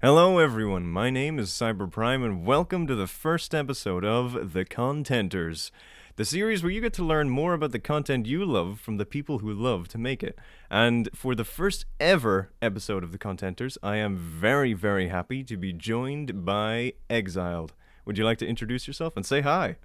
Hello, everyone. My name is Cyberprime, and welcome to the first episode of The Contenters, the series where you get to learn more about the content you love from the people who love to make it. And for the first ever episode of The Contenters, I am very, very happy to be joined by Exiled. Would you like to introduce yourself and say hi?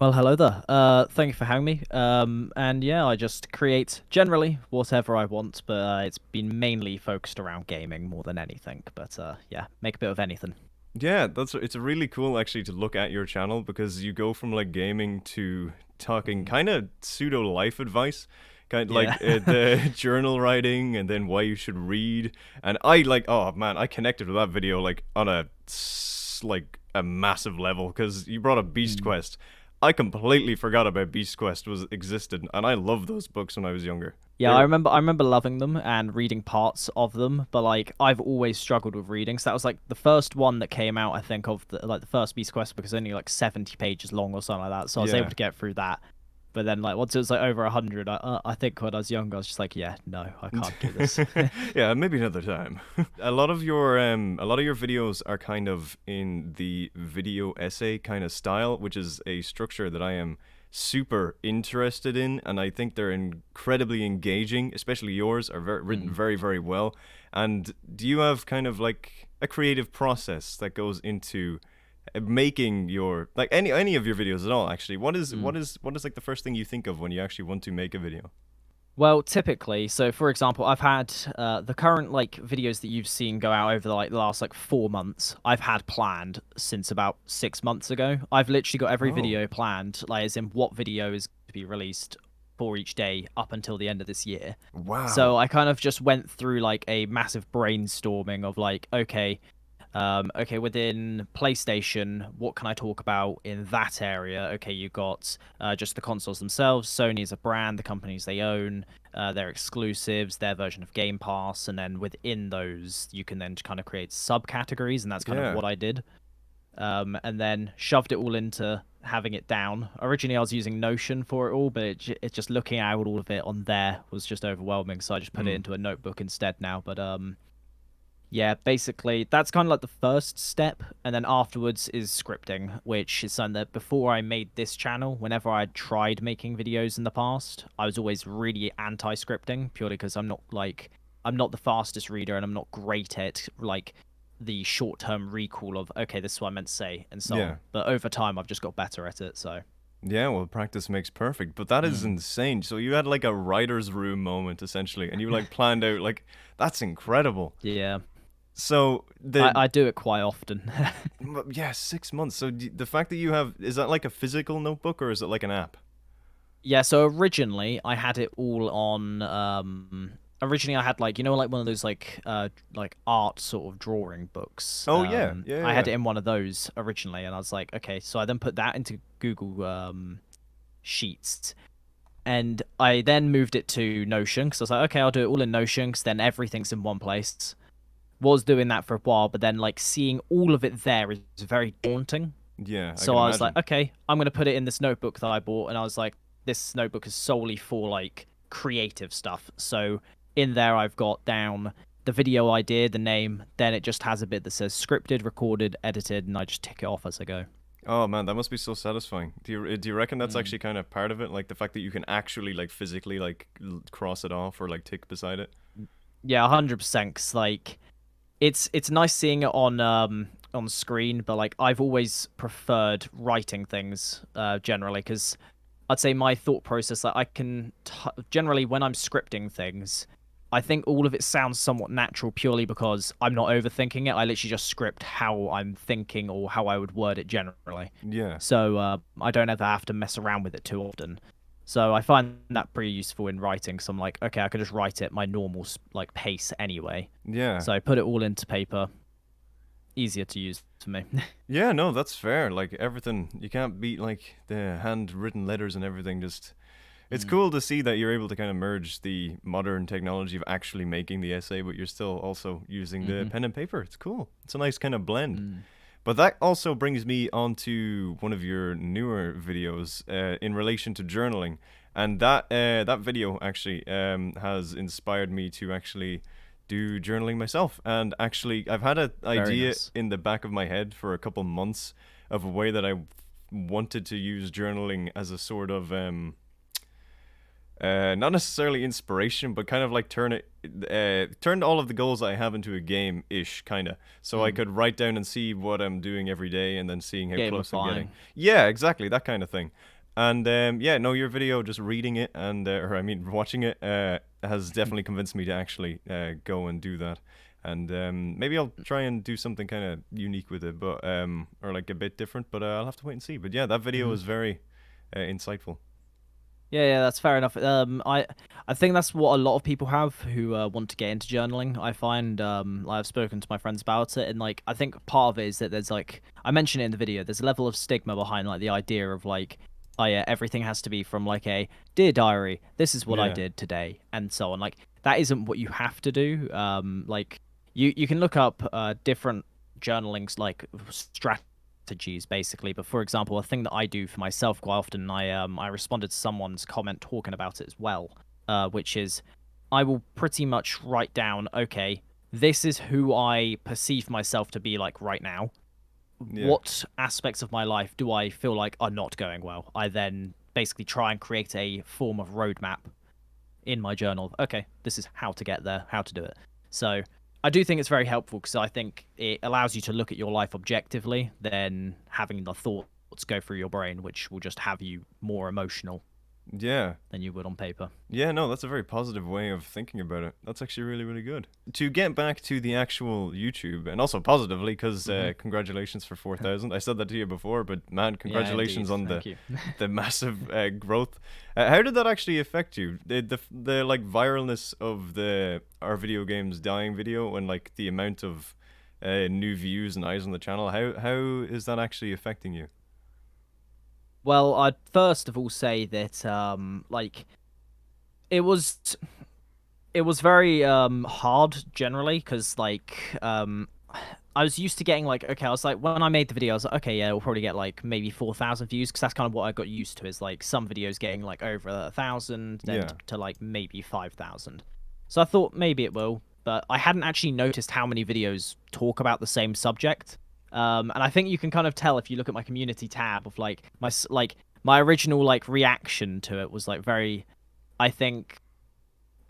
Well, hello there. Thank you for having me. And yeah, I just create generally whatever I want, but it's been mainly focused around gaming more than anything. But yeah, make a bit of anything. Yeah, it's really cool actually to look at your channel because you go from like gaming to talking Mhm. kind of pseudo life advice, kind of like Yeah. the journal writing and then why you should read. And I like, oh man, I connected with that video like on like a massive level because you brought up Beast Mm. Quest. I completely forgot about Beast Quest was existed, and I loved those books when I was younger. Yeah, I They're remember. I remember loving them and reading parts of them, but like I've always struggled with reading. So that was like the first one that came out. I think of the first Beast Quest book is only like 70 pages long or something like that. So I was able yeah. to get through that. But then like once it was like over 100, I think when I was younger, I was just like, yeah, no, I can't do this. Yeah, maybe another time. A lot of your videos are kind of in the video essay kind of style, which is a structure that I am super interested in, and I think they're incredibly engaging. Especially yours are written Mm. very, very well. And do you have kind of like a creative process that goes into making your like any of your videos at all? Actually, Mm. what is like the first thing you think of when you actually want to make a video? Well, typically, so for example, I've had the current like videos that you've seen go out over the last like 4 months. I've had planned since about 6 months ago. I've literally got every Oh, video planned, like as in what video is to be released for each day up until the end of this year. So wow. I kind of just went through like a massive brainstorming of like, okay, within PlayStation, what can I talk about in that area? Okay, you got just the consoles themselves. Sony is a brand, the companies they own, their exclusives, their version of Game Pass, and then within those, you can then kind of create subcategories, and that's kind of Yeah. what I did. And then shoved it all into having it down. Originally, I was using Notion for it all, but it just looking at all of it on there was just overwhelming. So I just put it Mm. into a notebook instead now. But yeah, basically that's kind of like the first step, and then afterwards is scripting, which is something that before I made this channel, whenever I tried making videos in the past, I was always really anti-scripting, purely because I'm not the fastest reader and I'm not great at like the short-term recall of okay, this is what I meant to say and so Yeah. on. But over time, I've just got better at it. So Yeah, well, practice makes perfect, but that is mm, insane. So you had like a writer's room moment essentially, and you like planned out like that's incredible. yeah, So I do it quite often. yeah, 6 months. So the fact that you have is that like a physical notebook or is it like an app? Yeah, so originally I had it all on originally I had like like one of those like art sort of drawing books. Oh yeah, yeah, I had yeah. it in one of those originally and I was like, okay, so I then put that into Google Sheets and I then moved it to Notion because I was like, okay, I'll do it all in Notion because then everything's in one place. Was doing that for a while, but then like seeing all of it there is very daunting. Yeah, I So can I was like, imagine. okay, I'm gonna put it in this notebook that I bought, and I was like, this notebook is solely for like creative stuff. So in there, I've got down the video idea, the name, then it just has a bit that says scripted, recorded, edited, and I just tick it off as I go. Oh man, that must be so satisfying. Do you reckon that's Mm. actually kind of part of it, like the fact that you can actually like physically like cross it off or like tick beside it? Yeah, 100%. 'Cause, like it's nice seeing it on screen, but like I've always preferred writing things generally because I'd say my thought process like generally when I'm scripting things, I think all of it sounds somewhat natural purely because I'm not overthinking it. I literally just script how I'm thinking or how I would word it generally. Yeah. So I don't ever have to mess around with it too often. So I find that pretty useful in writing. So I'm like, okay, I could just write it my normal like pace anyway. Yeah. So I put it all into paper, easier to use for me. Yeah, no, that's fair. Like everything, you can't beat like the handwritten letters and everything. Just it's Mm, cool to see that you're able to kind of merge the modern technology of actually making the essay, but you're still also using the hmm pen and paper. It's cool. It's a nice kind of blend. mm, But that also brings me on to one of your newer videos in relation to journaling, and that video actually has inspired me to actually do journaling myself. And actually, I've had an Very idea nice. in the back of my head for a couple months of a way that I wanted to use journaling as a sort of not necessarily inspiration, but kind of like turn all of the goals I have into a game ish kind of. So I Mm. could write down and see what I'm doing every day, and then seeing how close I'm getting. Gamifying. Yeah, exactly that kind of thing. And yeah, no, your video, just reading it and or I mean watching it, has definitely convinced me to actually go and do that. And maybe I'll try and do something kind of unique with it, but or like a bit different. But I'll have to wait and see. But yeah, that video Hmm. was very insightful. Yeah, yeah, that's fair enough. I think that's what a lot of people have who want to get into journaling. I find I've spoken to my friends about it, and like I think part of it is that there's like I mentioned it in the video. There's a level of stigma behind like the idea of like, oh yeah, everything has to be from like a dear diary. This is what I Yeah, did today, and so on. Like that isn't what you have to do. Like you can look up different journalings like strategies basically. But for example, a thing that I do for myself quite often, I responded to someone's comment talking about it as well, which is I will pretty much write down, okay, this is who I perceive myself to be like right now. yeah. What aspects of my life do I feel like are not going well? I then basically try and create a form of roadmap in my journal. Okay, this is how to get there, how to do it. So I do think it's very helpful because I think it allows you to look at your life objectively than having the thoughts go through your brain, which will just have you more emotional Yeah. than you would on paper. Yeah, no, that's a very positive way of thinking about it. That's actually really, really good. To get back to the actual YouTube, and also positively, because Hmm. congratulations for 4,000. I said that to you before, but man, Yeah, indeed. congratulations on Thank you. the massive growth. How did that actually affect you? The like viralness of the our video games dying video, and like the amount of new views and eyes on the channel. How is that actually affecting you? Well, I'd first of all say that like it was it was very hard generally because like I was used to getting like okay I was like when I made the video I was like okay yeah we'll probably get like maybe 4,000 views because that's kind of what I got used to is like some videos getting like over 1,000 then Yeah. to like maybe 5,000. So I thought maybe it will, but I hadn't actually noticed how many videos talk about the same subject. And I think you can kind of tell if you look at my community tab of like like my original like reaction to it was like very I think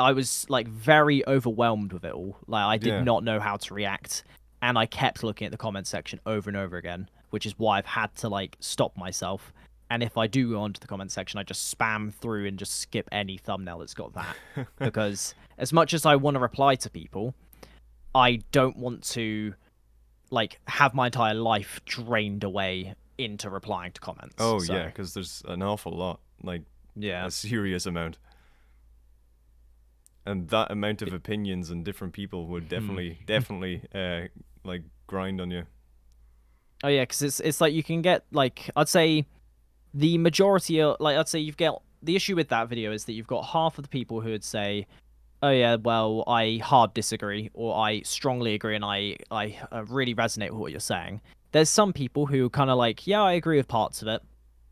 I was like very overwhelmed with it all. Like I did Yeah. not know how to react, and I kept looking at the comment section over and over again, which is why I've had to like stop myself. And if I do go onto the comment section, I just spam through and just skip any thumbnail that's got that, because as much as I want to reply to people, I don't want to like have my entire life drained away into replying to comments. Oh yeah, So because there's an awful lot, like yeah. a serious amount. And that amount of opinions and different people would Hmm. definitely like grind on you. Oh yeah, because it's like you can get like I'd say the majority of like I'd say you've got the issue with that video is that you've got half of the people who would say, "Oh yeah, well I hard disagree," or "I strongly agree," and I really resonate with what you're saying. There's some people who kind of like, "Yeah, I agree with parts of it,"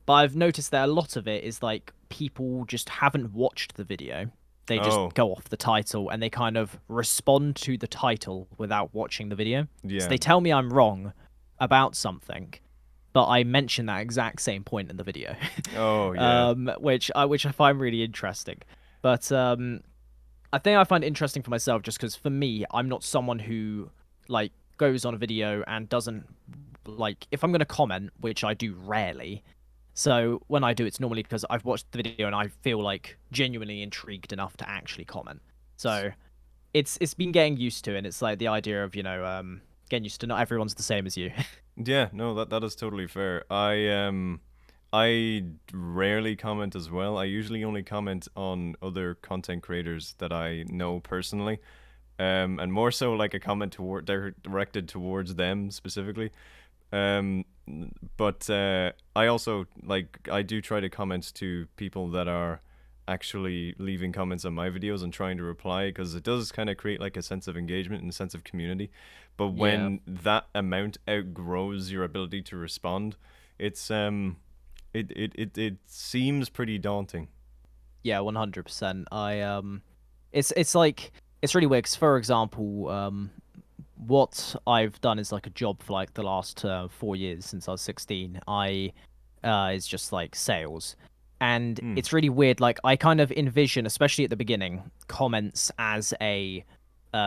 but I've noticed that a lot of it is like people just haven't watched the video. They just Oh go off the title and they kind of respond to the title without watching the video. So yeah, they tell me I'm wrong about something, but I mention that exact same point in the video, oh yeah, which I find really interesting. But I think I find it interesting for myself just because for me, I'm not someone who like goes on a video and doesn't like if I'm going to comment, which I do rarely. So when I do, it's normally because I've watched the video and I feel like genuinely intrigued enough to actually comment. So it's been getting used to, and it's like the idea of getting used to not everyone's the same as you. yeah. No, that is totally fair. I rarely comment as well. I usually only comment on other content creators that I know personally. And more so like a comment directed towards them specifically. Um, but I also like I do try to comment to people that are actually leaving comments on my videos and trying to reply because it does kind of create like a sense of engagement and a sense of community. But Yeah. when that amount outgrows your ability to respond, it's it seems pretty daunting. Yeah, 100%. It's like it's really weird 'cause, for example, what I've done is like a job for like the last 4 years since I was 16. I is just like sales, and Hmm. it's really weird. Like I kind of envision, especially at the beginning, comments as a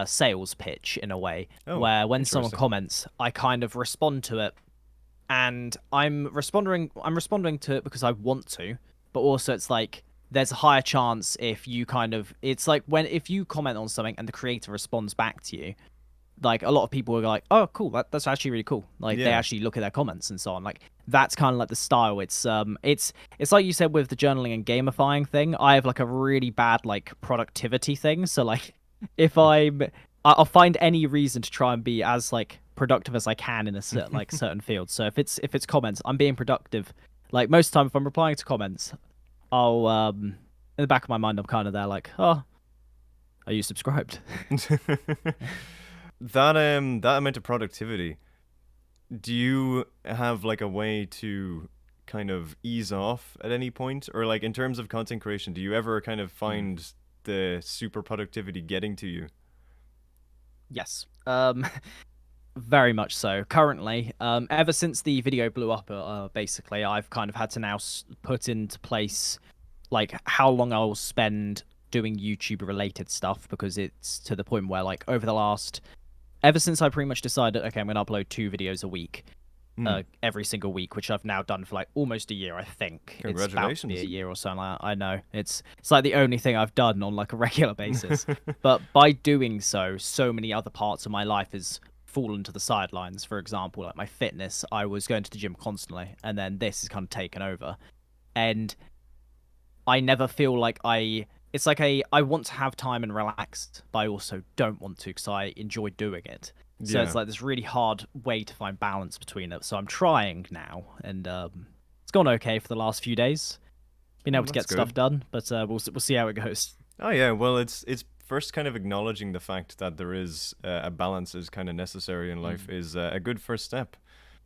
sales pitch in a way, Oh, where when someone interesting. comments, I kind of respond to it, and I'm responding to it because I want to, but also it's like there's a higher chance if you kind of it's like when if you comment on something and the creator responds back to you, like a lot of people are like, oh cool, that's actually really cool, like they Yeah. actually look at their comments and so on. Like that's kind of like the style. It's like you said with the journaling and gamifying thing. I have like a really bad like productivity thing, so like if I'll find any reason to try and be as like productive as I can in a certain field. So if it's comments, I'm being productive. Like most of the time if I'm replying to comments, I'll in the back of my mind I'm kind of there like, oh, are you subscribed? That amount of productivity, do you have like a way to kind of ease off at any point? Or like in terms of content creation, do you ever kind of Hmm. find the super productivity getting to you? Yes. Very much so. Currently, ever since the video blew up, basically, I've kind of had to now put into place like how long I'll spend doing YouTube related stuff, because it's to the point where like ever since I pretty much decided, okay, I'm gonna upload 2 videos a week, Hmm. every single week, which I've now done for like almost a year. I think it's about to be a Congratulations. year or so. And I know it's like the only thing I've done on like a regular basis. But by doing so, so many other parts of my life has fallen to the sidelines. For example, like my fitness, I was going to the gym constantly, and then this has kind of taken over. And I never feel like it's like I want to have time and relax, but I also don't want to because I enjoy doing it. So it's Yeah. like this really hard way to find balance between it. So I'm trying now, and it's gone okay for the last few days. Been Oh, able to that's get stuff good. done, but we'll see how it goes. Oh yeah, well it's first kind of acknowledging the fact that there is a balance is kind of necessary in life Mm, is a good first step.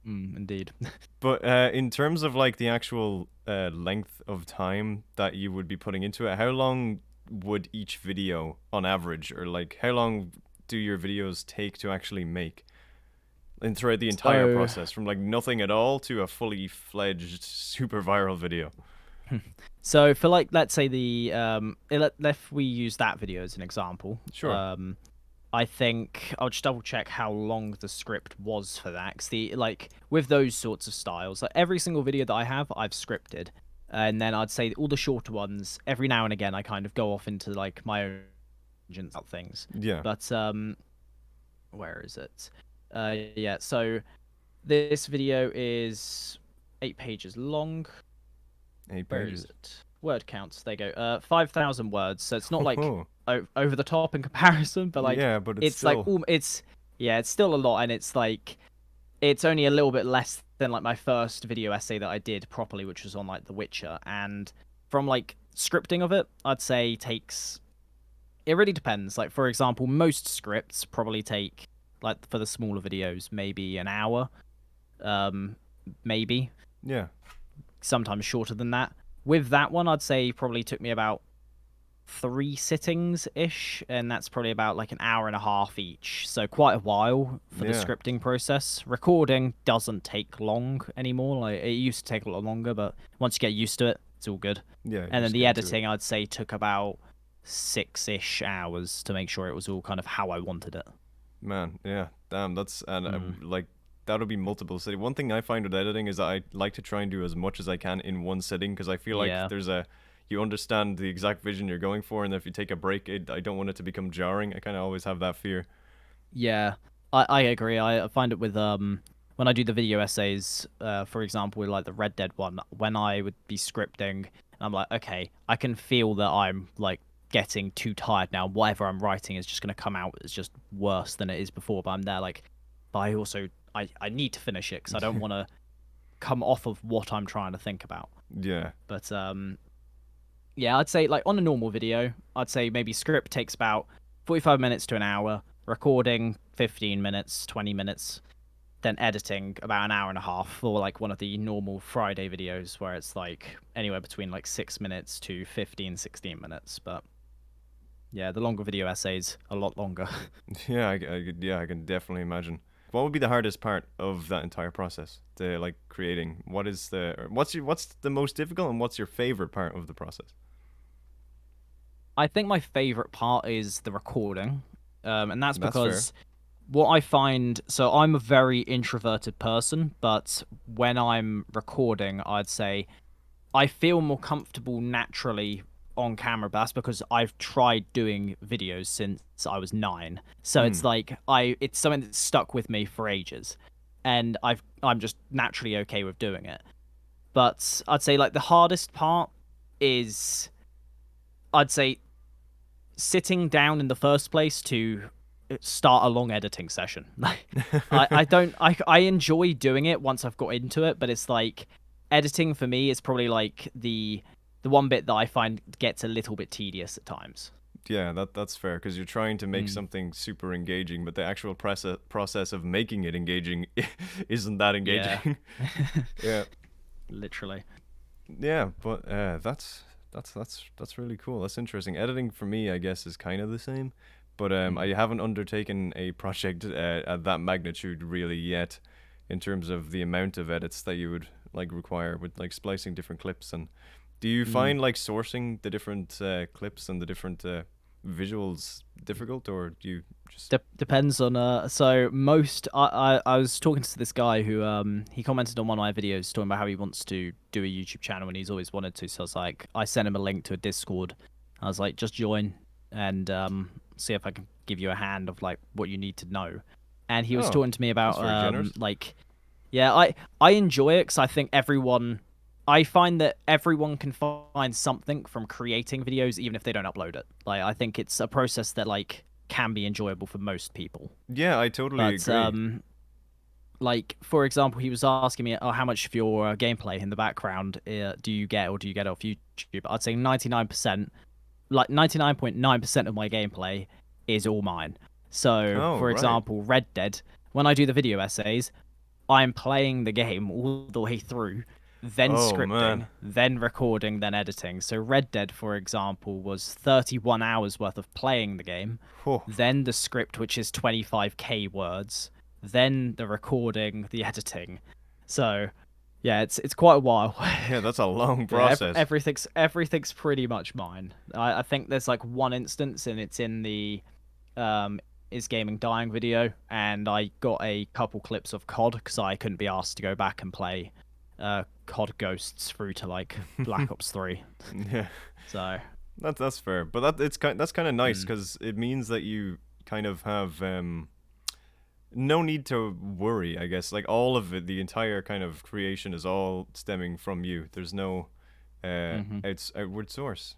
indeed. But in terms of like the actual length of time that you would be putting into it, how long would each video on average, or like how long do your videos take to actually make? And throughout the entire So process, from like nothing at all to a fully fledged super viral video. so for like let's say the if we use that video as an example, Sure. I think I'll just double check how long the script was for that. 'Cause the like with those sorts of styles, like every single video that I have, I've scripted, and then I'd say all the shorter ones, every now and again, I kind of go off into like my own tangents about things. Yeah. But where is it? Yeah. So this video is 8 pages long. Eight Where is pages. it? Word counts. There you go. 5,000 words. So it's not like Oh, over the top in comparison, but like yeah, but it's it's like still. it's yeah, it's still a lot, and it's like it's only a little bit less than like my first video essay that I did properly, which was on like The Witcher. And from like scripting of it, I'd say takes it really depends. Like for example, most scripts probably take like for the smaller videos maybe an hour, um, maybe Yeah. sometimes shorter than that. With that one, I'd say probably took me about 3 sittings ish, and that's probably about like an hour and a half each. So quite a while for the Yeah. scripting process. Recording doesn't take long anymore. Like it used to take a lot longer, but once you get used to it, it's all good. Yeah. You And then just the get into it. editing, I'd say, took about 6-ish hours to make sure it was all kind of how I wanted it. Man, yeah, damn, that's and Mm, like that'll be multiple sitting. One thing I find with editing is that I like to try and do as much as I can in one sitting because I feel like yeah. you understand the exact vision you're going for, and if you take a break, I don't want it to become jarring. I kind of always have that fear. Yeah, I agree. I find it with when I do the video essays, for example, with like the Red Dead one, when I would be scripting, I'm like, okay, I can feel that I'm like getting too tired now. Whatever I'm writing is just gonna come out as just worse than it is before. But I'm there like, but I also I need to finish it because I don't want to come off of what I'm trying to think about. Yeah, But yeah, I'd say like on a normal video, I'd say maybe script takes about 45 minutes to an hour, recording 15 minutes, 20 minutes, then editing about an hour and a half for like one of the normal Friday videos where it's like anywhere between like 6 minutes to 15, 16 minutes. But Yeah, the longer video essays, a lot longer. Yeah, I can definitely imagine. What would be the hardest part of that entire process? The like creating. What is the or what's the most difficult and what's your favorite part of the process? I think my favorite part is the recording, and that's That's fair. because what I find. So I'm a very introverted person, but when I'm recording, I'd say I feel more comfortable naturally on camera, but that's because I've tried doing videos since I was 9. So it's Hmm. like it's something that's stuck with me for ages, and I'm just naturally okay with doing it. But I'd say like the hardest part is I'd say sitting down in the first place to start a long editing session. Like I don't I enjoy doing it once I've got into it, but it's like editing for me is probably like the one bit that I find gets a little bit tedious at times. Yeah, that's fair because you're trying to make Mm, something super engaging, but the actual process of making it engaging isn't that yeah. engaging. Yeah, Literally. yeah, but that's really cool. That's interesting. Editing for me, I guess, is kind of the same, but I Mm, haven't undertaken a project at that magnitude really yet, in terms of the amount of edits that you would like require with like splicing different clips. And do you mm. find like sourcing the different clips and the different visuals difficult, or do you just Depends on so most I was talking to this guy who he commented on one of my videos talking about how he wants to do a YouTube channel and he's always wanted to, so I was like I sent him a link to a Discord. I was like just join and see if I can give you a hand of like what you need to know. And he was oh, talking to me that's about very generous. like yeah, I enjoy it cuz I think I find that everyone can find something from creating videos even if they don't upload it. Like I think it's a process that like can be enjoyable for most people. Yeah, I totally But agree. like for example, he was asking me, "Oh, how much of your gameplay in the background do you get, or do you get off YouTube?" I'd say 99%, like 99.9% of my gameplay is all mine. So, Oh, for right. example, Red Dead, when I do the video essays, I'm playing the game all the way through, then Oh man. scripting, then recording, then editing. So Red Dead, for example, was 31 hours worth of playing the game, Whew. then the script, which is 25k words, then the recording, the editing. So yeah, it's quite a while. Yeah, that's a long But yeah, process. everything's pretty much mine. I think there's like one instance, and it's in the um, is gaming dying video, and I got a couple clips of COD because I couldn't be asked to go back and play COD Ghosts through to like Black Ops 3. Yeah, So that's fair. But that's kind of nice mm, because it means that you kind of have no need to worry. I guess like all of it, the entire kind of creation is all stemming from you. There's no hmm outward source.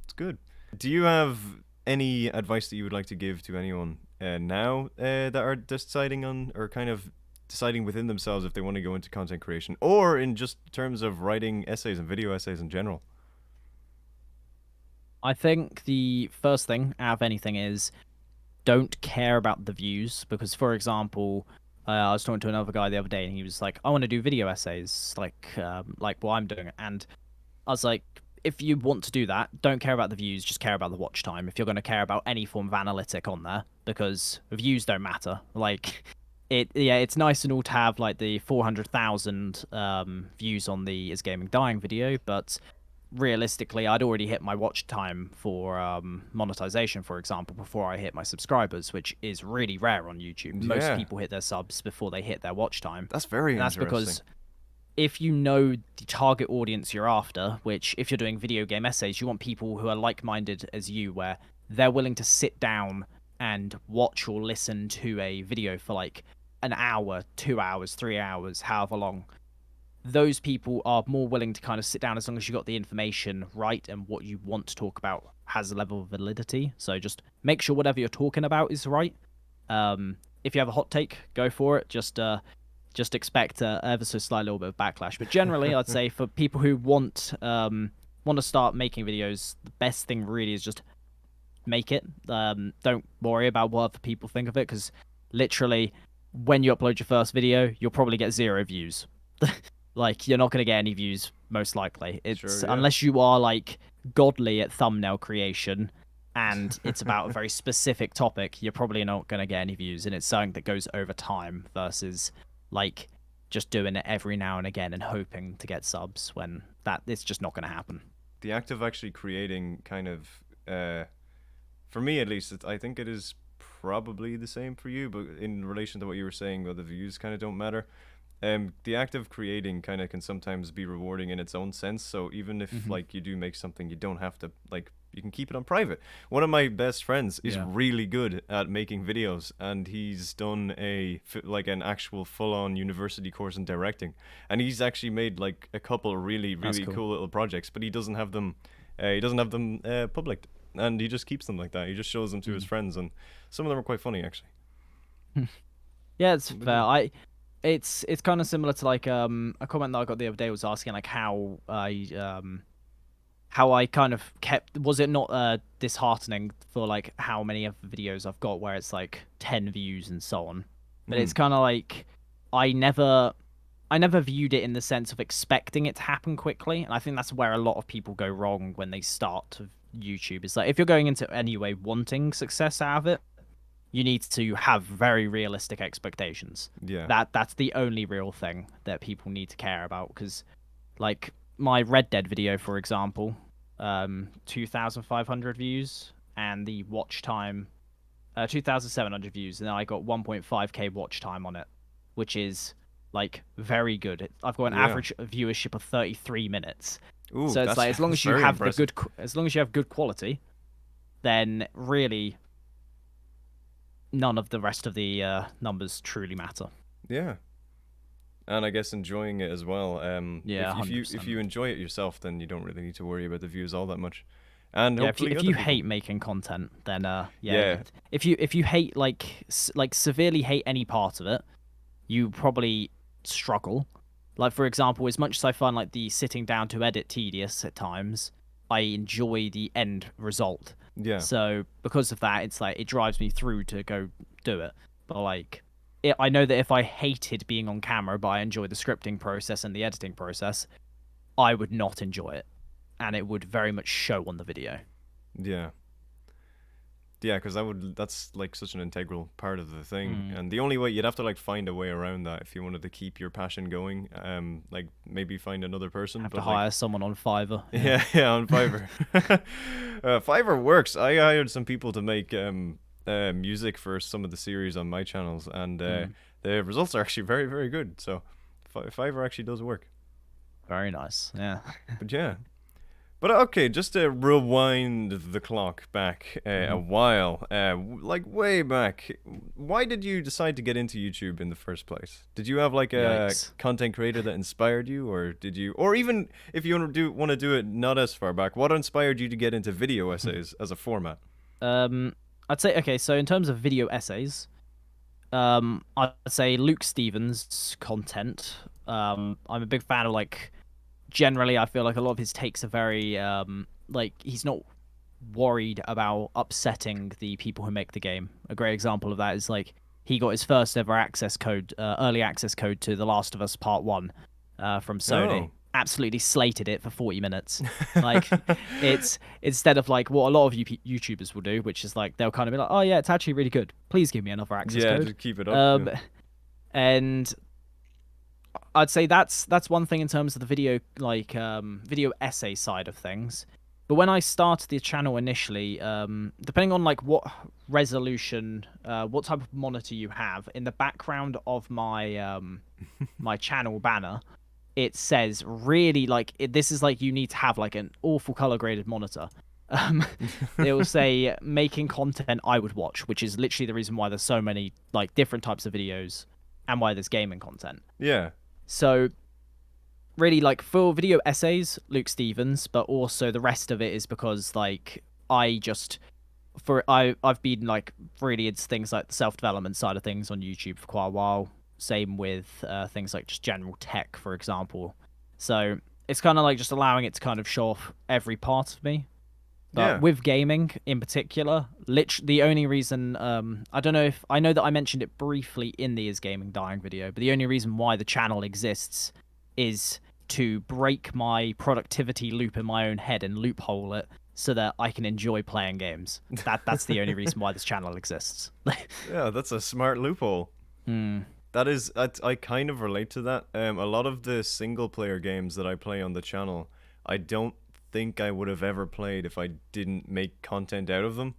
It's good. Do you have any advice that you would like to give to anyone now that are deciding on or kind of deciding within themselves if they want to go into content creation or in just terms of writing essays and video essays in general? I think the first thing out of anything is don't care about the views because, for example, I was talking to another guy the other day and he was like, "I want to do video essays like what I'm doing," and I was like, if you want to do that, don't care about the views, just care about the watch time. If you're going to care about any form of analytic on there, because views don't matter. Like, yeah, it's nice and all to have like the 400,000 views on the Is Gaming Dying video, but realistically, I'd already hit my watch time for monetization, for example, before I hit my subscribers, which is really rare on YouTube. Most Yeah, people hit their subs before they hit their watch time. that's very And that's interesting. because if you know the target audience you're after, which if you're doing video game essays, you want people who are like-minded as you, where they're willing to sit down and watch or listen to a video for like an hour, 2 hours, 3 hours, however long. Those people are more willing to kind of sit down as long as you got the information right and what you want to talk about has a level of validity. So just make sure whatever you're talking about is right. If you have a hot take, go for it. Just expect ever so slight little bit of backlash. But generally, I'd say for people who want to start making videos, the best thing really is just make it. Don't worry about what other people think of it because literally, when you upload your first video, you'll probably get 0 views. Like you're not going to get any views most likely. Sure, It's yeah. unless you are like godly at thumbnail creation, and it's about a very specific topic, you're probably not going to get any views, and it's something that goes over time versus like just doing it every now and again and hoping to get subs when that it's just not going to happen. The act of actually creating kind of, for me at least, I think it is probably the same for you, but in relation to what you were saying, where the views kind of don't matter. The act of creating kind of can sometimes be rewarding in its own sense. So even if Hmm. like you do make something, you don't have to like you can keep it on private. One of my best friends is Yeah, really good at making videos, and he's done like an actual full-on university course in directing, and he's actually made like a couple really that's really cool. cool little projects, but he doesn't have them. He doesn't have them public, and he just keeps them like that. He just shows them to his Mm. friends, and some of them are quite funny actually. Yeah, it's But fair. yeah. It's kind of similar to like a comment that I got the other day was asking like how I kind of kept, was it not disheartening for like how many of the videos I've got where it's like 10 views and so on. But it's Mm, kind of like I never I never viewed it in the sense of expecting it to happen quickly, and I think that's where a lot of people go wrong when they start YouTube. It's like if you're going into it anyway wanting success out of it, you need to have very realistic expectations. yeah. That's the only real thing that people need to care about because like my Red Dead video, for example, 2,500 views, and the watch time, 2,700 views, and I got 1.5k watch time on it, which is like very good. I've got an Yeah. average viewership of 33 minutes. Ooh, So it's that's like as long that's as you very have the impressive. good, as long as you have good quality, then really none of the rest of the numbers truly matter. Yeah. And I guess enjoying it as well. Yeah, If you 100%. enjoy it yourself, then you don't really need to worry about the views all that much, and Yeah, hopefully if other you people. hate making content, then yeah, Yeah. if you hate like like severely hate any part of it, you probably struggle. Like for example, as much as I find like the sitting down to edit tedious at times, I enjoy the end result. Yeah. So because of that, it's like it drives me through to go do it. But like, I know that if I hated being on camera, but I enjoy the scripting process and the editing process, I would not enjoy it, and it would very much show on the video. Yeah. Yeah, because that's like such an integral part of the thing, Mm. and the only way you'd have to like find a way around that if you wanted to keep your passion going. Like maybe find another person, Have to but like hire someone on Fiverr. Yeah. yeah, yeah, on Fiverr. Fiverr works. I hired some people to make music for some of the series on my channels, and Mm. the results are actually very, very good. So Fiverr actually does work. Very nice. Yeah. But yeah. But okay, just to rewind the clock back a Mhm. while, like way back, why did you decide to get into YouTube in the first place? Did you have like a Yikes. content creator that inspired you, or did you, or even if you want to do it not as far back, what inspired you to get into video essays as a format? Um, I'd say okay. So in terms of video essays, I'd say Luke Stevens' content. I'm a big fan of like. Generally, I feel like a lot of his takes are very like he's not worried about upsetting the people who make the game. A great example of that is like he got his first ever access code, early access code to The Last of Us Part One, from Sony. Oh, Absolutely slated it for 40 minutes. Like it's instead of like what a lot of YouTubers will do, which is like they'll kind of be like, oh yeah, it's actually really good. Please give me another access yeah, code. just keep it up. Yeah, Um, and I'd say that's one thing in terms of the video video essay side of things. But when I started the channel initially, depending on like what resolution, what type of monitor you have, in the background of my my channel banner, it says really like this is like you need to have like an awful color graded monitor. Um, it will say making content I would watch, which is literally the reason why there's so many like different types of videos and why there's gaming content. yeah, So really like for video essays, Luke Stevens, but also the rest of it is because like I just I've been like really into things like the self development side of things on YouTube for quite a while. Same with things like just general tech, for example. So it's kind of like just allowing it to kind of show off every part of me. But yeah, with gaming in particular, the only reason I don't know if I know that I mentioned it briefly in the Is Gaming Dying video, but the only reason why the channel exists is to break my productivity loop in my own head and loophole it so that I can enjoy playing games. That's the only reason why this channel exists. Yeah, that's a smart loophole. Hmm. That is, I kind of relate to that. A lot of the single player games that I play on the channel, I don't think I would have ever played if I didn't make content out of them.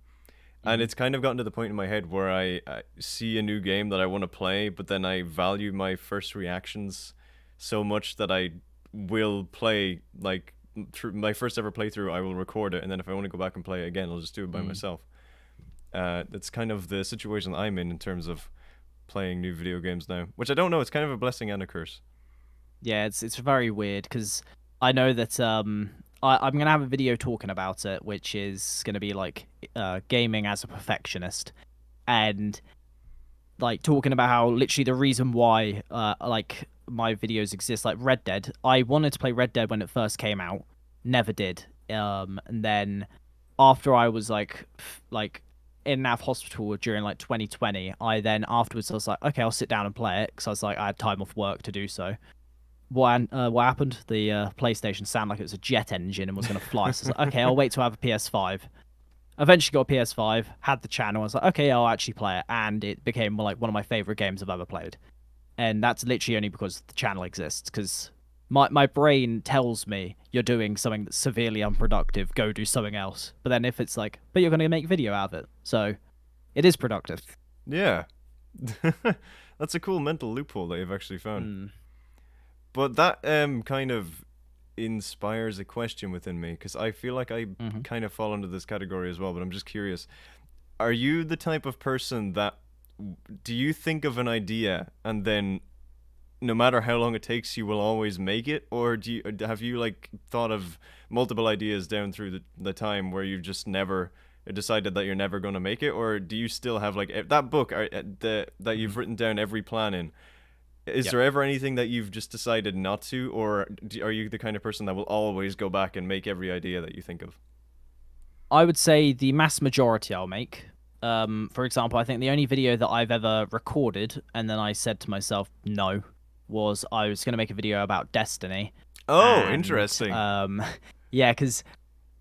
And Hmm. it's kind of gotten to the point in my head where I see a new game that I want to play, but then I value my first reactions so much that I will play, like, through my first ever playthrough, I will record it, and then if I want to go back and play it again, I'll just do it by Hmm. myself. That's kind of the situation I'm in terms of playing new video games now, which I don't know. It's kind of a blessing and a curse. Yeah, it's very weird because I know that I'm gonna have a video talking about it, which is gonna be like gaming as a perfectionist, and like talking about how literally the reason why like my videos exist, like Red Dead. I wanted to play Red Dead when it first came out, never did. And then after I was like in and out of hospital during like 2020, I then afterwards I was like, okay, I'll sit down and play it because I was like I had time off work to do so. What happened? The PlayStation sounded like it was a jet engine and was going to fly. So I was like, okay, I'll wait till I have a PS5. Eventually got a PS5, had the channel. I was like, okay, I'll actually play it, and it became like one of my favorite games I've ever played. And that's literally only because the channel exists. Because my brain tells me you're doing something that's severely unproductive. Go do something else. But then if it's like, but you're going to make video out of it, so it is productive. Yeah. That's a cool mental loophole that you've actually found. Mm. But that kind of inspires a question within me because I feel like I Hmm. kind of fall into this category as well, but I'm just curious. Are you the type of person that do you think of an idea and then no matter how long it takes you will always make it, or do you have you like thought of multiple ideas down through the time where you've just never decided that you're never going to make it, or do you still have like that book that Hmm. you've written down every plan in, is Yep. there ever anything that you've just decided not to, or are you the kind of person that will always go back and make every idea that you think of? I would say the mass majority I'll make. For example, I think the only video that I've ever recorded and then I said to myself no was I was going to make a video about Destiny, Oh, and interesting. yeah, because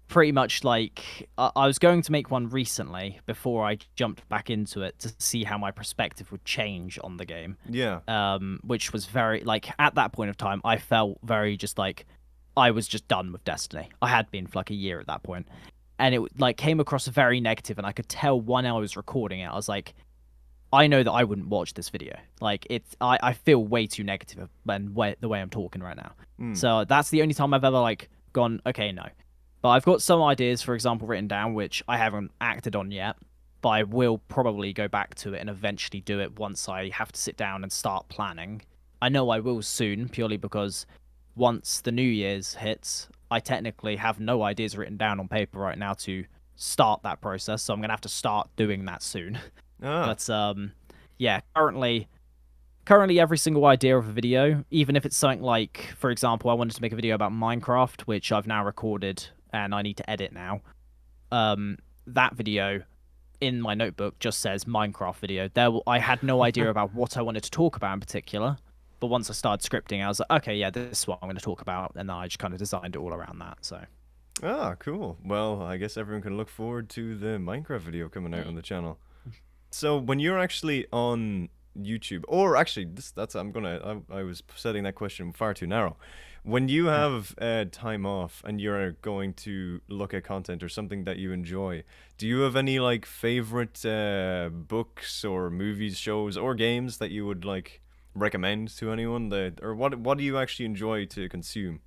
pretty much like I was going to make one recently before I jumped back into it to see how my perspective would change on the game. Yeah. Which was very like at that point of time I felt very just like I was just done with Destiny. I had been for like a year at that point, and it like came across very negative, and I could tell when I was recording it, I was like, I know that I wouldn't watch this video. Like it's I feel way too negative when the way I'm talking right now. Mm. So that's the only time I've ever like gone, okay, no. But I've got some ideas, for example, written down which I haven't acted on yet. But I will probably go back to it and eventually do it once I have to sit down and start planning. I know I will soon, purely because once the New Year's hits, I technically have no ideas written down on paper right now to start that process. So I'm gonna have to start doing that soon. Ah. But yeah, currently every single idea of a video, even if it's something like, for example, I wanted to make a video about Minecraft, which I've now recorded and I need to edit now. That video in my notebook just says Minecraft video. I had no idea about what I wanted to talk about in particular, but once I started scripting, I was like, okay, yeah, this is what I'm going to talk about, and then I just kind of designed it all around that. So, Ah, cool. Well, I guess everyone can look forward to the Minecraft video coming out on mm. the channel. So when you're actually on YouTube, or actually, that's I was setting that question far too narrow. When you have time off and you're going to look at content or something that you enjoy, do you have any like favorite books or movies, shows, or games that you would like recommend to anyone? That or what do you actually enjoy to consume?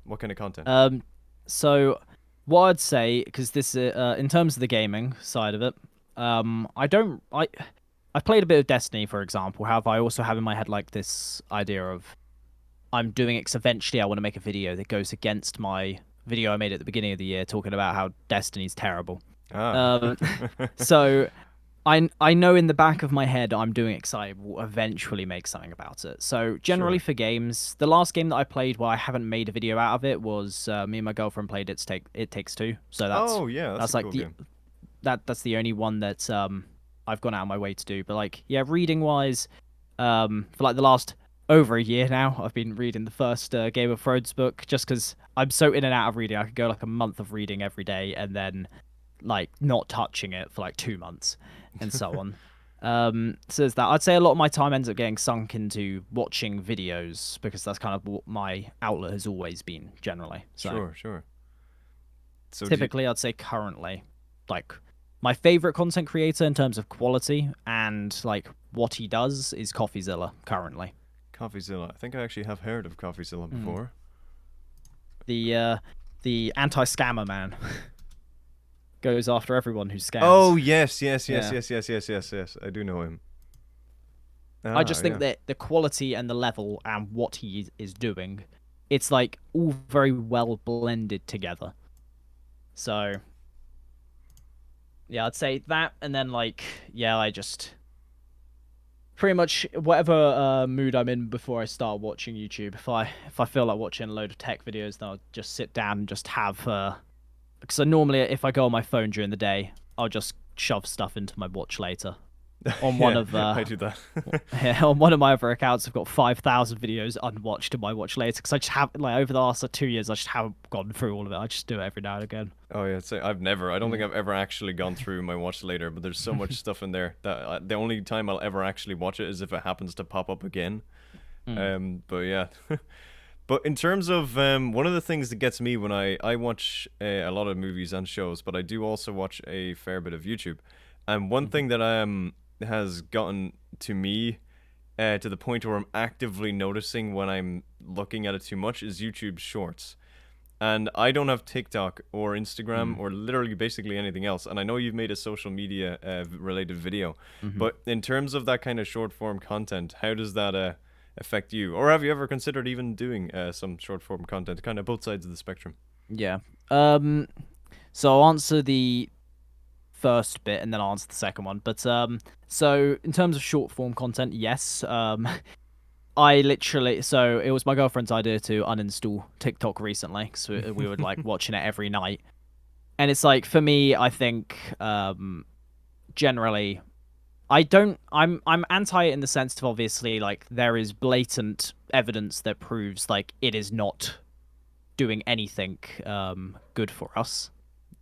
What kind of content? um, so what I'd say, because this, in terms of the gaming side of it, I don't, I've played a bit of Destiny, for example. However, I also have in my head like this idea of I'm doing it 'cause eventually I want to make a video that goes against my video I made at the beginning of the year talking about how Destiny's terrible. Ah. Um, so I know in the back of my head I'm doing excited will eventually make something about it. So generally Sure. for games, the last game that I played where I haven't made a video out of it was me and my girlfriend played It Takes Two. So Oh yeah, that's a that's like cool game. that's the only one that I've gone out of my way to do. But like yeah, reading wise, for like the last over a year now. I've been reading the first Game of Thrones book just because I'm so in and out of reading. I could go like a month of reading every day and then like not touching it for like 2 months and so on. So there's that. I'd say a lot of my time ends up getting sunk into watching videos because that's kind of what my outlet has always been generally. So Sure, sure. So do you, typically, I'd say currently, like my favorite content creator in terms of quality and like what he does is CoffeeZilla currently. CoffeeZilla. I think I actually have heard of CoffeeZilla Mm. before. The uh, the anti-scammer man goes after everyone who scams. Oh yes, yes, yes, Yeah. yes, yes, yes, yes, yes. I do know him. I Ah, just think yeah. that the quality and the level and what he is doing, it's like all very well blended together. So yeah, I'd say that, and then like yeah, I just pretty much whatever mood I'm in before I start watching YouTube. If I feel like watching a load of tech videos, then I'll just sit down and just have because I normally if I go on my phone during the day, I'll just shove stuff into my watch later. On one Yeah, of I do that. yeah, on one of my other accounts, I've got 5,000 videos unwatched in my watch later because I just have like over the last 2 years, I just haven't gone through all of it. I just do it every now and again. Oh yeah, so I don't think Yeah. I've ever actually gone through my watch later, but there's so much stuff in there that the only time I'll ever actually watch it is if it happens to pop up again. Mm. But yeah. But in terms of one of the things that gets me when I watch a lot of movies and shows, but I do also watch a fair bit of YouTube. And one Mhm. thing that has gotten to me to the point where I'm actively noticing when I'm looking at it too much is YouTube Shorts. And I don't have TikTok or Instagram Mm. or literally basically anything else. And I know you've made a social media related video, Mhm. but in terms of that kind of short form content, how does that affect you? Or have you ever considered even doing some short form content, kind of both sides of the spectrum? Yeah. Um. So I'll answer the first bit and then I'll answer the second one. But so in terms of short form content, yes. I literally so it was my girlfriend's idea to uninstall TikTok recently because we would like watching it every night. And it's like for me, I think generally I'm anti it in the sense of obviously like there is blatant evidence that proves like it is not doing anything good for us.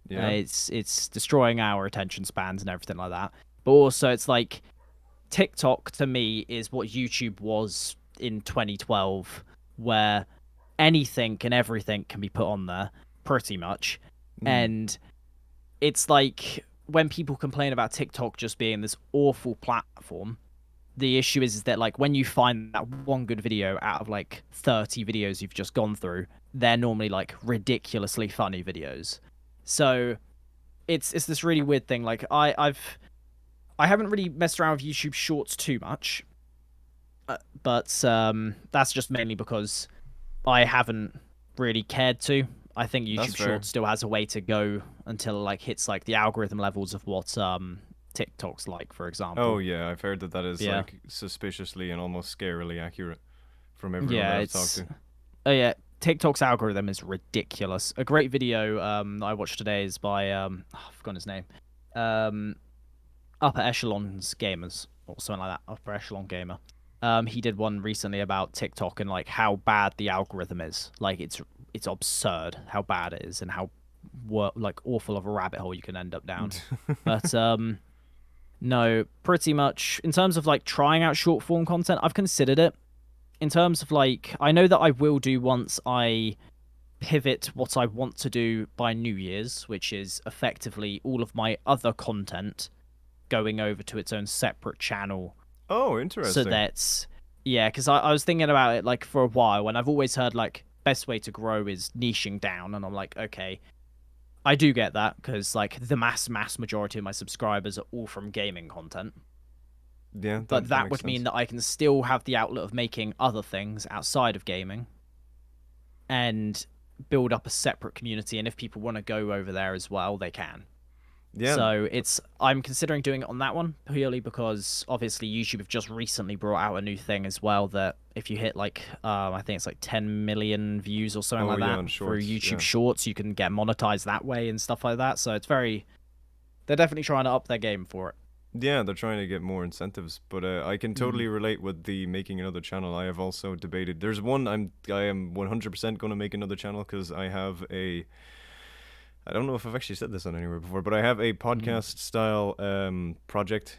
Yeah. It's destroying our attention spans and everything like that. But also it's like TikTok to me is what YouTube was in 2012 where anything and everything can be put on there pretty much. Mm. And it's like when people complain about TikTok just being this awful platform, the issue is that like when you find that one good video out of like 30 videos you've just gone through, they're normally like ridiculously funny videos. So it's this really weird thing. Like I haven't really messed around with YouTube Shorts too much, but that's just mainly because I haven't really cared to. I think That's YouTube fair. Shorts still has a way to go until it like hits like the algorithm levels of what TikTok's like, for Oh example. yeah, I've heard that that is Yeah, like suspiciously and almost scarily accurate from everyone that yeah, I've talked it's to. oh yeah, TikTok's algorithm is ridiculous. A great video I watched today is by I've forgotten his name, um Upper Echelons Gamers or something like that. Upper Echelon Gamer. He did one recently about TikTok and like how bad the algorithm is. Like it's absurd how bad it is and how like awful of a rabbit hole you can end up down. But no, pretty much in terms of like trying out short form content, I've considered it. In terms of like, I know that I will do once I pivot what I want to do by New Year's, which is effectively all of my other content going over to its own separate channel Oh, so interesting. that's yeah because I was thinking about it like for a while and I've always heard like best way to grow is niching down and I'm like okay I do get that because like the mass majority of my subscribers are all from gaming content Yeah, but that that makes would mean sense. that I can still have the outlet of making other things outside of gaming and build up a separate community and if people want to go over there as well they can. Yeah. So it's I'm considering doing it on that one purely because obviously YouTube have just recently brought out a new thing as well that if you hit like I think it's like 10 million views or something Oh like yeah, that on through shorts. YouTube Yeah. Shorts, you can get monetized that way and stuff like that. So it's very they're definitely trying to up their game for it. Yeah, they're trying to get more incentives, but I can Mm, totally relate with the making another channel. I have also debated. There's one I am 100% going to make another channel because I have a I don't know if I've actually said this on anywhere before, but I have a mm, podcast style project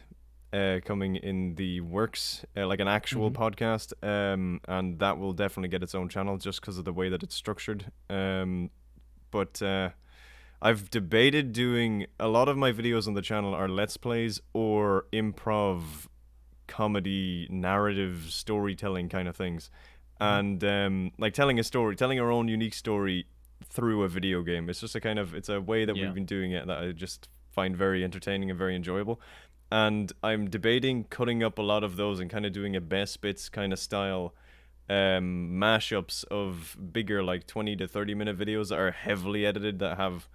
coming in the works, like an actual mm-hmm. podcast, and that will definitely get its own channel just because of the way that it's structured. But I've debated doing a lot of my videos on the channel are let's plays or improv comedy narrative storytelling kind of things, Mm-hmm. and like telling a story, telling our own unique story through a video game. It's just a kind of it's a way that we've Yeah. been doing it that I just find very entertaining and very enjoyable. And I'm debating cutting up a lot of those and kind of doing a best bits kind of style mashups of bigger like 20 to 30 minute videos that are heavily edited that have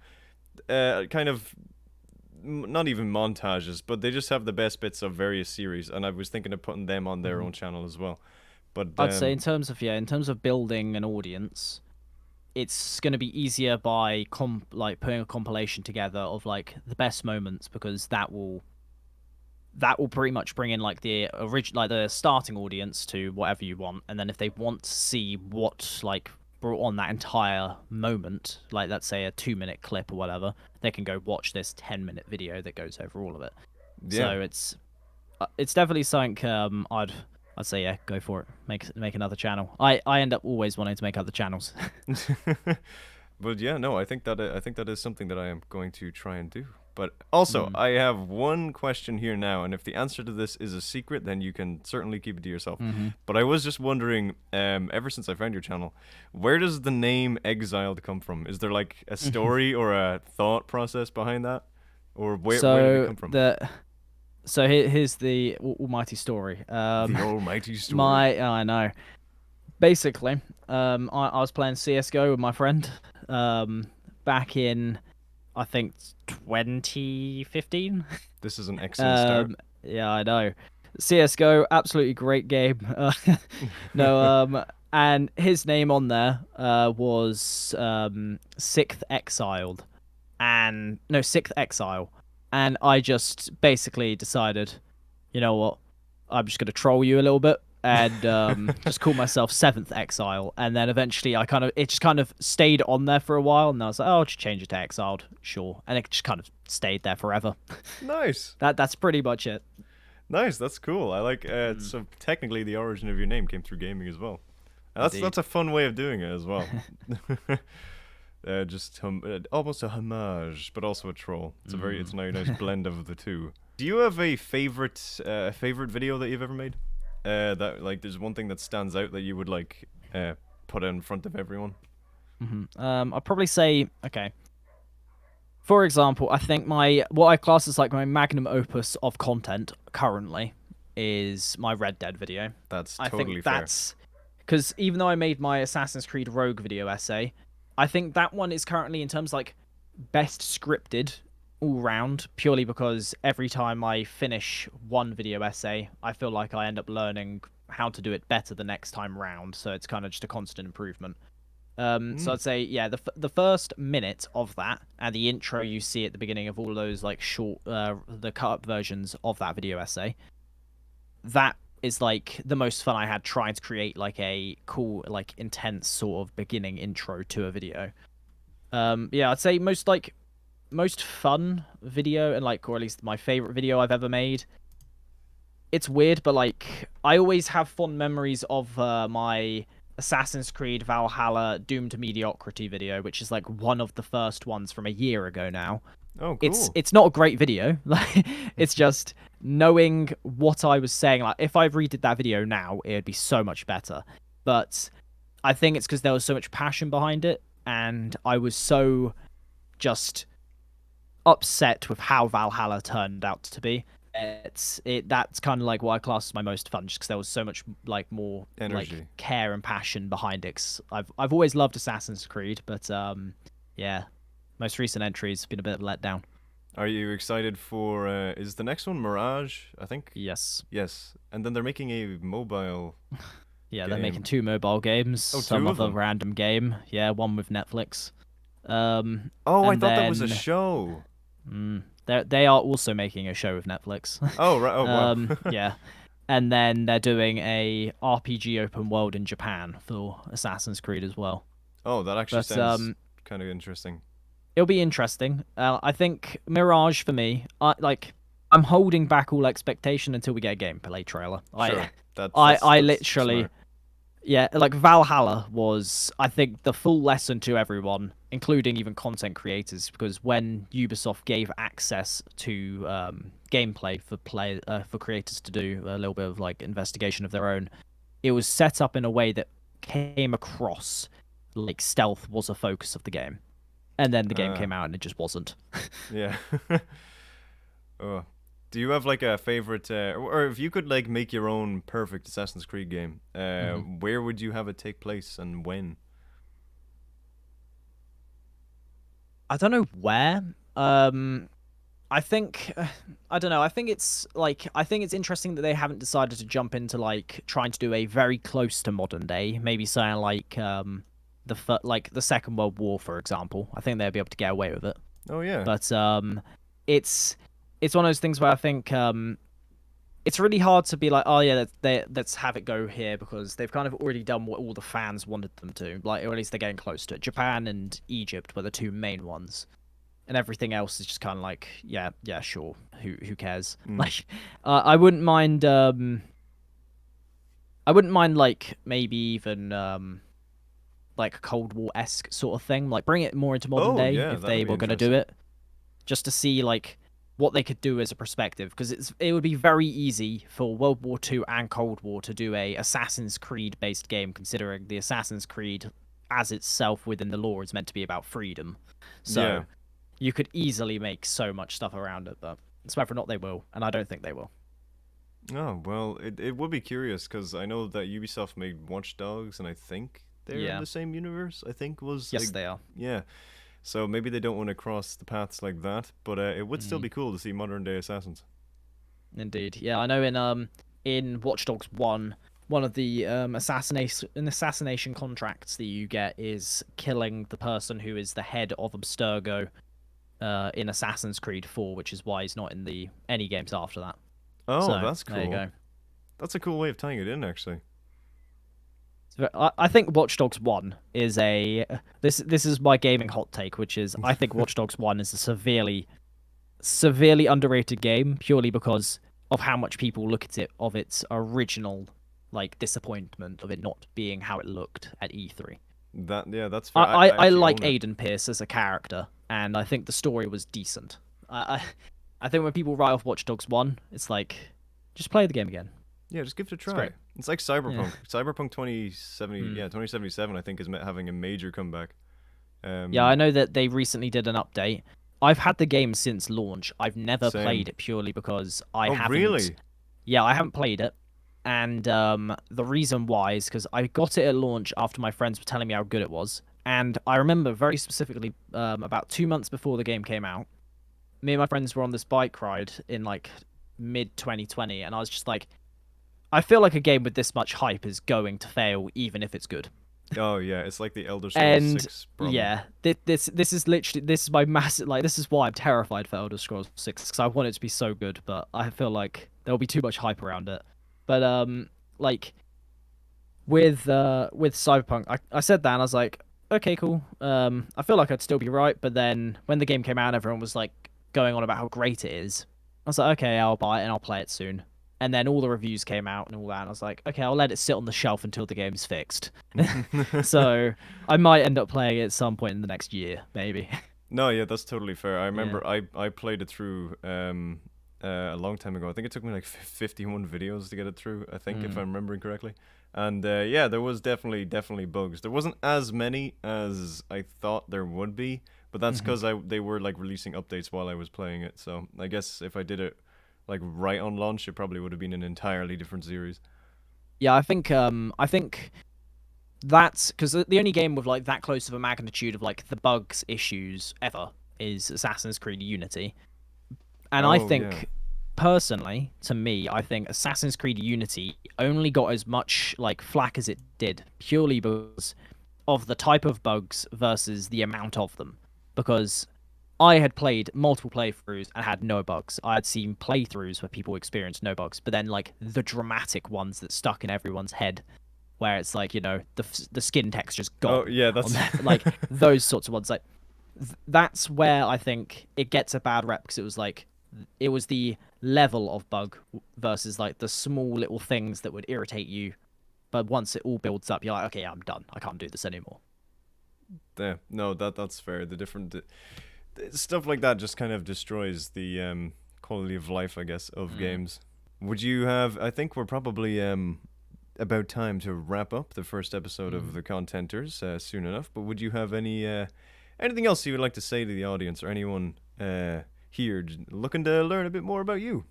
kind of not even montages, but they just have the best bits of various series, and I was thinking of putting them on their Mm-hmm. own channel as well. But I'd say in terms of building an audience, it's going to be easier by like putting a compilation together of like the best moments because that will pretty much bring in like the original like the starting audience to whatever you want, and then if they want to see what like brought on that entire moment, like let's say a 2 minute clip or whatever, they can go watch this 10 minute video that goes over all of it. yeah. So it's definitely something I'd say yeah, go for it. Make another channel. I end up always wanting to make other channels. But yeah, no, I think that is something that I am going to try and do. But also, Mm. I have one question here now, and if the answer to this is a secret, then you can certainly keep it to yourself. Mm-hmm. But I was just wondering, ever since I found your channel, where does the name Exiled come from? Is there like a story or a thought process behind that, or where did it So come from? the here's the almighty story. The almighty story. My I know. Basically, I was playing CS:GO with my friend, back in I think 2015. This is an excellent start. Um, yeah, I know. CS:GO, absolutely great game. No, and his name on there was Sixth Exiled, and no Sixth Exile, and I just basically decided, you know what, I'm just gonna troll you a little bit and just call myself Seventh Exile, and then eventually it just kind of stayed on there for a while, and I was like, oh, I'll just change it to Exiled, sure, and it just kind of stayed there forever. Nice. That's pretty much it. Nice, that's cool. I like Mm, so technically the origin of your name came through gaming as well. And indeed. that's a fun way of doing it as well. Just almost a homage, but also a troll. It's a Mm. very nice blend of the two. Do you have a favorite video that you've ever made? That like there's one thing that stands out that you would like put in front of everyone. I'd probably say okay. For example, I think my what I class as like my magnum opus of content currently is my Red Dead video. That's I think totally fair. that's because even though I made my Assassin's Creed Rogue video essay, I think that one is currently in terms like best scripted all round, purely because every time I finish one video essay, I feel like I end up learning how to do it better the next time round. So it's kind of just a constant improvement. So Mm. I'd say yeah, the first minute of that and the intro you see at the beginning of all those like short the cut up versions of that video essay, that is like the most fun I had trying to create like a cool like intense sort of beginning intro to a video. Yeah, I'd say most fun video and like or at least my favorite video I've ever made. It's weird, but like I always have fond memories of my Assassin's Creed Valhalla Doomed to Mediocrity video, which is like one of the first ones from a year ago now. Oh, It's cool. it's not a great video. Like it's just knowing what I was saying. Like if I redid that video now, it would be so much better. But I think it's because there was so much passion behind it, and I was so just upset with how Valhalla turned out to be. That's kind of like what I class as my most fun, just because there was so much like more like Energy. care and passion behind it. 'Cause I've always loved Assassin's Creed, but yeah, most recent entries been a bit of a letdown. Are you excited for is the next one Mirage, I think? Yes, Yes. And then they're making a mobile yeah, they're making game. two mobile games, Oh, some two of other them. random game. Yeah, one with Netflix. Oh, I And thought that was a then show. mm, They are also making a show with Netflix. Oh right. Oh wow. Yeah, and then they're doing a RPG open world in Japan for Assassin's Creed as well. Oh, that actually But sounds kind of interesting. it'll be interesting. I think Mirage for me, I'm holding back all expectation until we get a gameplay trailer. Sure. That's I, that's I that's literally, smart. yeah, like Valhalla was, I think, the full lesson to everyone, including even content creators, because when Ubisoft gave access to gameplay for creators to do a little bit of like investigation of their own, it was set up in a way that came across like stealth was a focus of the game, and then the game Uh, came out and it just wasn't. yeah. Oh. Do you have like a favorite, or if you could like make your own perfect Assassin's Creed game, hmm where would you have it take place and when? I don't know where. Um, I think I don't know. I think it's interesting that they haven't decided to jump into like trying to do a very close to modern day, maybe saying like like the Second World War, for example. I think they'll be able to get away with it. Oh yeah. But it's it's one of those things where I think it's really hard to be like, oh yeah, let's have it go here because they've kind of already done what all the fans wanted them to, like or at least they're getting close to it. Japan and Egypt were the two main ones, and everything else is just kind of like, yeah, sure, who cares? Mm. Like, I wouldn't mind, I wouldn't mind like maybe even like Cold War esque sort of thing, like bring it more into modern Oh day yeah, if that'd they be were gonna do interesting. it, just to see like what they could do as a perspective because it would be very easy for World War Two and Cold War to do a Assassin's Creed based game considering the Assassin's Creed as itself within the lore is meant to be about freedom. So Yeah. you could easily make so much stuff around it, but it's whether or not they will, and I don't think they will. Oh well, it would be curious because I know that Ubisoft made Watch Dogs, and I think they're in Yeah. the same universe. I think was Yes, they are. yeah. So maybe they don't want to cross the paths like that, but it would still hmm be cool to see modern day assassins. Indeed. Yeah, I know in Watch Dogs 1, one of the assassination contracts that you get is killing the person who is the head of Abstergo in Assassin's Creed 4, which is why he's not in the any games after that. Oh, So, that's there you cool. go. That's a cool way of tying it in, actually. I think Watch Dogs 1 is a this is my gaming hot take, which is I think Watch Dogs 1 is a severely underrated game purely because of how much people look at it of its original like disappointment of it not being how it looked at E3. That yeah, that's fair. I I I actually like own it. Aiden Pierce as a character, and I think the story was decent. I think when people write off Watch Dogs 1, it's like just play the game again. Yeah, just give it a It's try. great. It's like Yeah. Cyberpunk. Cyberpunk 2070, Hmm. yeah, 2077 I think is having a major comeback. Yeah, I Um know that they recently did an update. I've had the game since launch. I've never played same. it purely because I Oh, haven't. really? Yeah, I haven't played it, and the reason why is because I got it at launch after my friends were telling me how good it was, and I remember very specifically about 2 months before the game came out, me and my friends were on this bike ride in like mid 2020, and I was just like, I feel like a game with this much hype is going to fail, even if it's good. Oh, yeah, it's like the Elder Scrolls And 6 problem. yeah, this is literally this is my massive like this is why I'm terrified for Elder Scrolls 6 because I want it to be so good, but I feel like there'll be too much hype around it. But like with Cyberpunk, I said that and I was like, okay, cool. I feel like I'd still be right, but then when the game came out, everyone was like going on about how great it is. I was like, okay, I'll buy it and I'll play it soon. And then all the reviews came out and all that, and I was like, okay, I'll let it sit on the shelf until the game's fixed. So I might end up playing it at some point in the next year, maybe. No, yeah, that's totally fair. I Yeah. remember I played it through a long time ago. I think it took me like 51 videos to get it through, I think if Mm. I'm remembering correctly. And yeah, there was definitely bugs. There wasn't as many as I thought there would be, but that's hmm because they were like releasing updates while I was playing it. So I guess if I did it like right on launch, it probably would have been an entirely different series. Yeah, I think that's because the only game with like that close of a magnitude of like the bugs issues ever is Assassin's Creed Unity. And I Oh yeah. think personally, to me, I think Assassin's Creed Unity only got as much like flack as it did purely because of the type of bugs versus the amount of them. Because I had played multiple playthroughs and had no bugs. I had seen playthroughs where people experienced no bugs, but then like the dramatic ones that stuck in everyone's head, where it's like the skin texture's Oh gone yeah, on that's that, like those sorts of ones. Like that's where I think it gets a bad rep because it was the level of bug versus like the small little things that would irritate you, but once it all builds up, you're like, okay, I'm done. I can't do this anymore. yeah. No, that's fair. The different stuff like that just kind of destroys the quality of life, I guess, of Mm. games. Would you have? I think we're probably about time to wrap up the first episode of Mm. the Contenters soon enough. But would you have anything else you would like to say to the audience or anyone here looking to learn a bit more about you?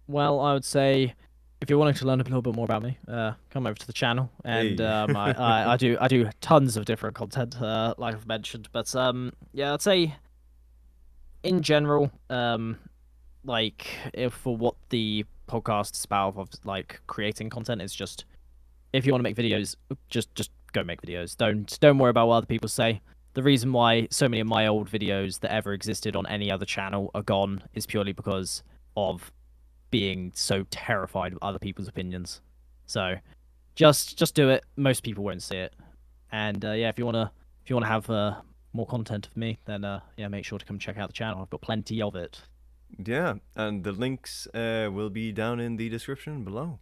Well, I would say if you're wanting to learn a little bit more about me, come over to the channel, and Hey. I do tons of different content, like I've mentioned. But yeah, I'd say in general, like if for what the podcast is about of like creating content is just if you want to make videos, just go make videos. Don't worry about what other people say. The reason why so many of my old videos that ever existed on any other channel are gone is purely because of being so terrified of other people's opinions. So just do it. Most people won't see it. And yeah, if you wanna have more content of me, then yeah, make sure to come check out the channel. I've got plenty of it. Yeah, and the links will be down in the description below.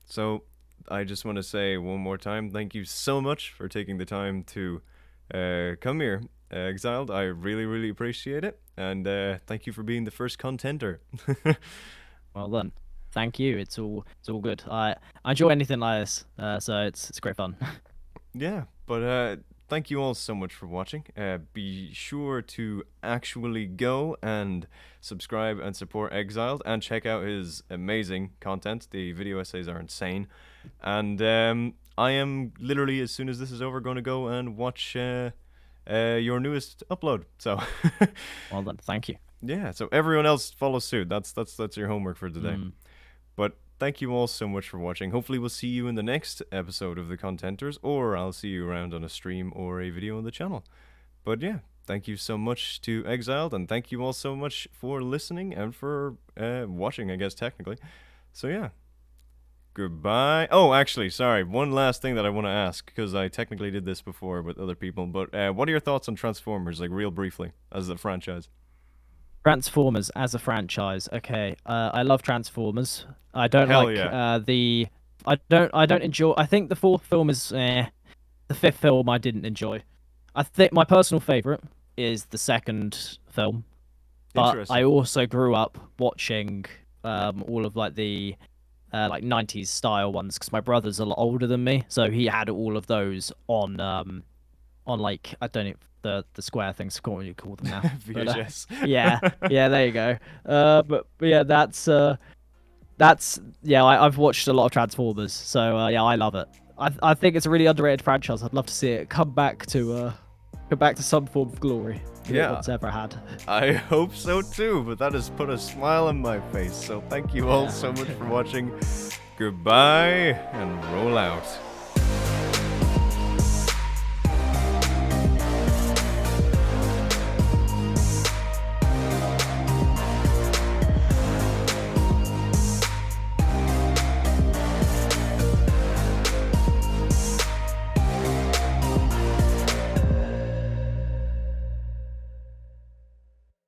So I just want to say one more time, thank you so much for taking the time to come here, Exiled. I really, really appreciate it. And thank you for being the first contenter. Well then, thank you. It's all good. I enjoy anything like this, so it's great fun. Yeah, but thank you all so much for watching. Be sure to actually go and subscribe and support Exiled and check out his amazing content. The video essays are insane. And I am literally, as soon as this is over, going to go and watch your newest upload. So, Well then, thank you. yeah, so everyone else follow suit. That's your homework for today. Mm. But thank you all so much for watching. Hopefully, we'll see you in the next episode of The Contenters, or I'll see you around on a stream or a video on the channel. But yeah, thank you so much to Exiled, and thank you all so much for listening and for watching, I guess, technically. So yeah, goodbye. Oh, actually, sorry, one last thing that I want to ask, because I technically did this before with other people, but what are your thoughts on Transformers, like real briefly, as a franchise? Transformers as a franchise. Okay, I love Transformers. I don't Hell like yeah. the. I don't enjoy. I think the fourth film is. The fifth film I didn't enjoy. I think my personal favorite is the second film, but I Interesting. also grew up watching all of like the like 90s style ones because my brother's a lot older than me, so he had all of those on like I don't know the square things. What do you call them now? But VHS. yeah, yeah, there you go. But yeah, that's yeah. I've watched a lot of Transformers, so yeah, I love it. I think it's a really underrated franchise. I'd love to see it come back to some form of glory that it Yeah, once ever had. I hope so too, but that has put a smile on my face. So thank you all Yeah. so much for watching. Goodbye and roll out.